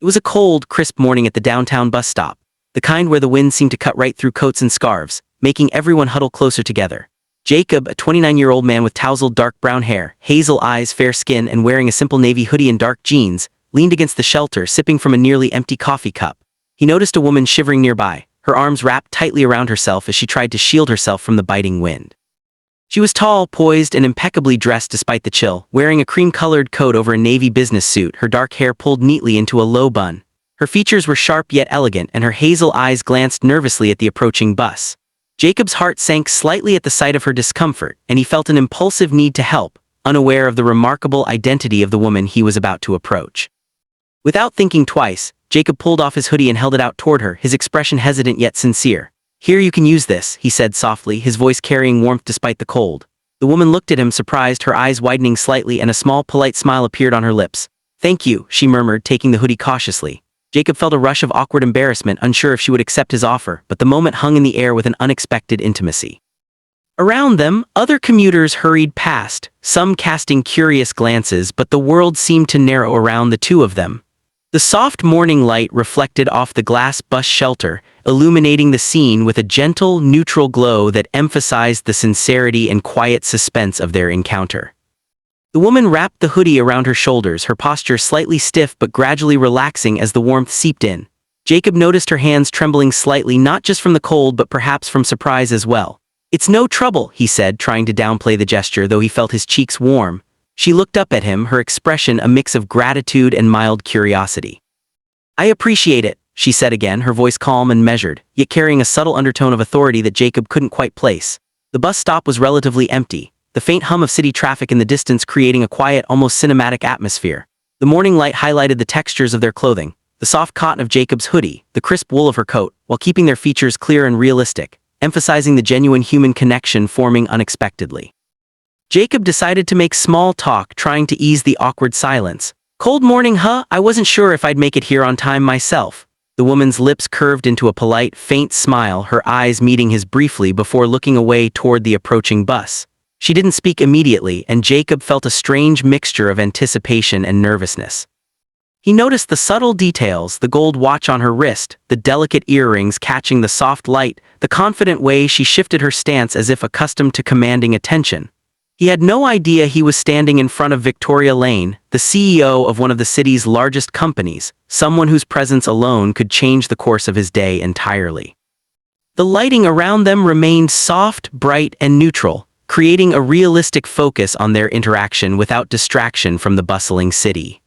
It was a cold, crisp morning at the downtown bus stop, the kind where the wind seemed to cut right through coats and scarves, making everyone huddle closer together. Jacob, a 29-year-old man with tousled dark brown hair, hazel eyes, fair skin, and wearing a simple navy hoodie and dark jeans, leaned against the shelter, sipping from a nearly empty coffee cup. He noticed a woman shivering nearby, her arms wrapped tightly around herself as she tried to shield herself from the biting wind. She was tall, poised, and impeccably dressed despite the chill, wearing a cream-colored coat over a navy business suit, her dark hair pulled neatly into a low bun. Her features were sharp yet elegant, and her hazel eyes glanced nervously at the approaching bus. Jacob's heart sank slightly at the sight of her discomfort, and he felt an impulsive need to help, unaware of the remarkable identity of the woman he was about to approach. Without thinking twice, Jacob pulled off his hoodie and held it out toward her, his expression hesitant yet sincere. "Here, you can use this," he said softly, his voice carrying warmth despite the cold. The woman looked at him, surprised, her eyes widening slightly, and a small, polite smile appeared on her lips. "Thank you," she murmured, taking the hoodie cautiously. Jacob felt a rush of awkward embarrassment, unsure if she would accept his offer, but the moment hung in the air with an unexpected intimacy. Around them, other commuters hurried past, some casting curious glances, but the world seemed to narrow around the two of them. The soft morning light reflected off the glass bus shelter, illuminating the scene with a gentle, neutral glow that emphasized the sincerity and quiet suspense of their encounter. The woman wrapped the hoodie around her shoulders, her posture slightly stiff but gradually relaxing as the warmth seeped in. Jacob noticed her hands trembling slightly, not just from the cold but perhaps from surprise as well. "It's no trouble," he said, trying to downplay the gesture, though he felt his cheeks warm. She looked up at him, her expression a mix of gratitude and mild curiosity. "I appreciate it," she said again, her voice calm and measured, yet carrying a subtle undertone of authority that Jacob couldn't quite place. The bus stop was relatively empty, the faint hum of city traffic in the distance creating a quiet, almost cinematic atmosphere. The morning light highlighted the textures of their clothing, the soft cotton of Jacob's hoodie, the crisp wool of her coat, while keeping their features clear and realistic, emphasizing the genuine human connection forming unexpectedly. Jacob decided to make small talk, trying to ease the awkward silence. "Cold morning, huh? I wasn't sure if I'd make it here on time myself." The woman's lips curved into a polite, faint smile, her eyes meeting his briefly before looking away toward the approaching bus. She didn't speak immediately, and Jacob felt a strange mixture of anticipation and nervousness. He noticed the subtle details, the gold watch on her wrist, the delicate earrings catching the soft light, the confident way she shifted her stance as if accustomed to commanding attention. He had no idea he was standing in front of Victoria Lane, the CEO of one of the city's largest companies, someone whose presence alone could change the course of his day entirely. The lighting around them remained soft, bright, and neutral, creating a realistic focus on their interaction without distraction from the bustling city.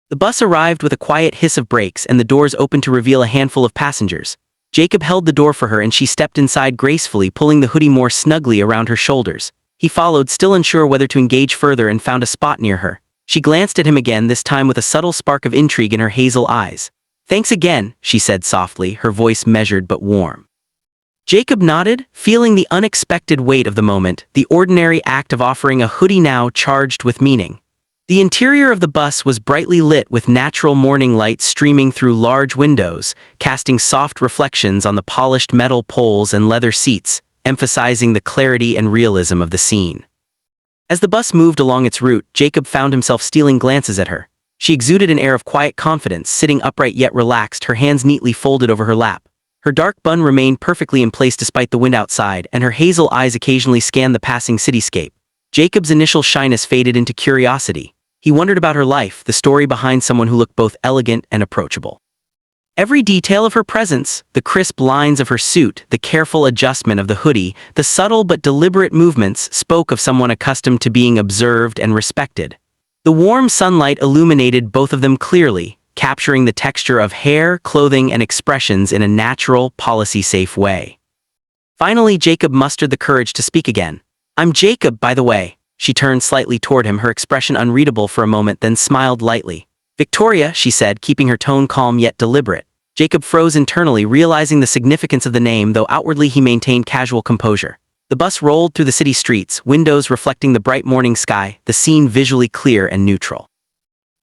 The bus arrived with a quiet hiss of brakes, and the doors opened to reveal a handful of passengers. Jacob held the door for her, and she stepped inside gracefully, pulling the hoodie more snugly around her shoulders. He followed, still unsure whether to engage further, and found a spot near her. She glanced at him again, this time with a subtle spark of intrigue in her hazel eyes. "Thanks again," she said softly, her voice measured but warm. Jacob nodded, feeling the unexpected weight of the moment, the ordinary act of offering a hoodie now charged with meaning. The interior of the bus was brightly lit with natural morning light streaming through large windows, casting soft reflections on the polished metal poles and leather seats, emphasizing the clarity and realism of the scene. As the bus moved along its route, Jacob found himself stealing glances at her. She exuded an air of quiet confidence, sitting upright yet relaxed, her hands neatly folded over her lap. Her dark bun remained perfectly in place despite the wind outside, and her hazel eyes occasionally scanned the passing cityscape. Jacob's initial shyness faded into curiosity. He wondered about her life, the story behind someone who looked both elegant and approachable. Every detail of her presence, the crisp lines of her suit, the careful adjustment of the hoodie, the subtle but deliberate movements, spoke of someone accustomed to being observed and respected. The warm sunlight illuminated both of them clearly, capturing the texture of hair, clothing, and expressions in a natural, policy-safe way. Finally, Jacob mustered the courage to speak again. "I'm Jacob, by the way." She turned slightly toward him, her expression unreadable for a moment, then smiled lightly. "Victoria," she said, keeping her tone calm yet deliberate. Jacob froze internally, realizing the significance of the name, though outwardly he maintained casual composure. The bus rolled through the city streets, windows reflecting the bright morning sky, the scene visually clear and neutral.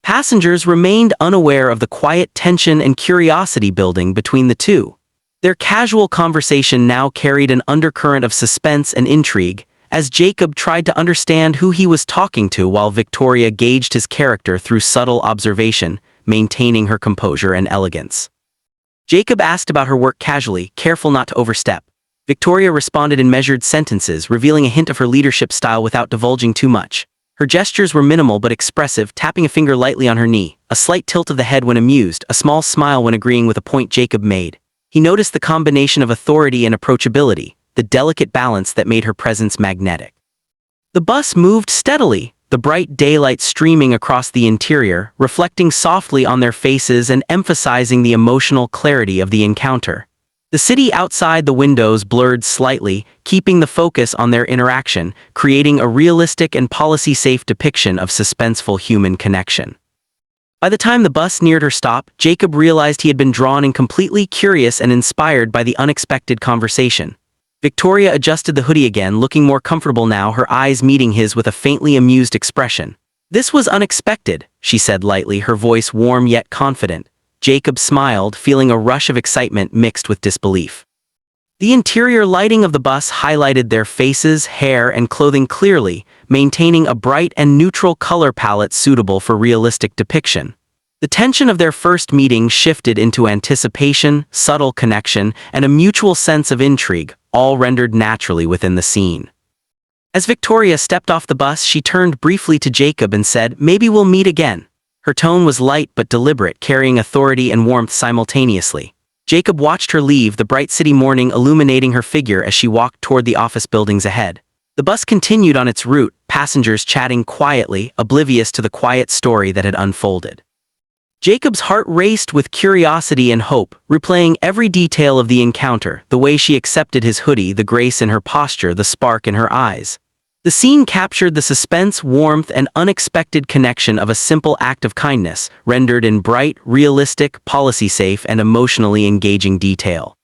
Passengers remained unaware of the quiet tension and curiosity building between the two. Their casual conversation now carried an undercurrent of suspense and intrigue, as Jacob tried to understand who he was talking to while Victoria gauged his character through subtle observation, maintaining her composure and elegance. Jacob asked about her work casually, careful not to overstep. Victoria responded in measured sentences, revealing a hint of her leadership style without divulging too much. Her gestures were minimal but expressive, tapping a finger lightly on her knee, a slight tilt of the head when amused, a small smile when agreeing with a point Jacob made. He noticed the combination of authority and approachability, the delicate balance that made her presence magnetic. The bus moved steadily, the bright daylight streaming across the interior, reflecting softly on their faces and emphasizing the emotional clarity of the encounter. The city outside the windows blurred slightly, keeping the focus on their interaction, creating a realistic and policy-safe depiction of suspenseful human connection. By the time the bus neared her stop, Jacob realized he had been drawn in, completely curious and inspired by the unexpected conversation. Victoria adjusted the hoodie again, looking more comfortable now, her eyes meeting his with a faintly amused expression. "This was unexpected," she said lightly, her voice warm yet confident. Jacob smiled, feeling a rush of excitement mixed with disbelief. The interior lighting of the bus highlighted their faces, hair, and clothing clearly, maintaining a bright and neutral color palette suitable for realistic depiction. The tension of their first meeting shifted into anticipation, subtle connection, and a mutual sense of intrigue, all rendered naturally within the scene. As Victoria stepped off the bus, she turned briefly to Jacob and said, "Maybe we'll meet again." Her tone was light but deliberate, carrying authority and warmth simultaneously. Jacob watched her leave, the bright city morning illuminating her figure as she walked toward the office buildings ahead. The bus continued on its route, passengers chatting quietly, oblivious to the quiet story that had unfolded. Jacob's heart raced with curiosity and hope, replaying every detail of the encounter, the way she accepted his hoodie, the grace in her posture, the spark in her eyes. The scene captured the suspense, warmth, and unexpected connection of a simple act of kindness, rendered in bright, realistic, policy-safe, and emotionally engaging detail.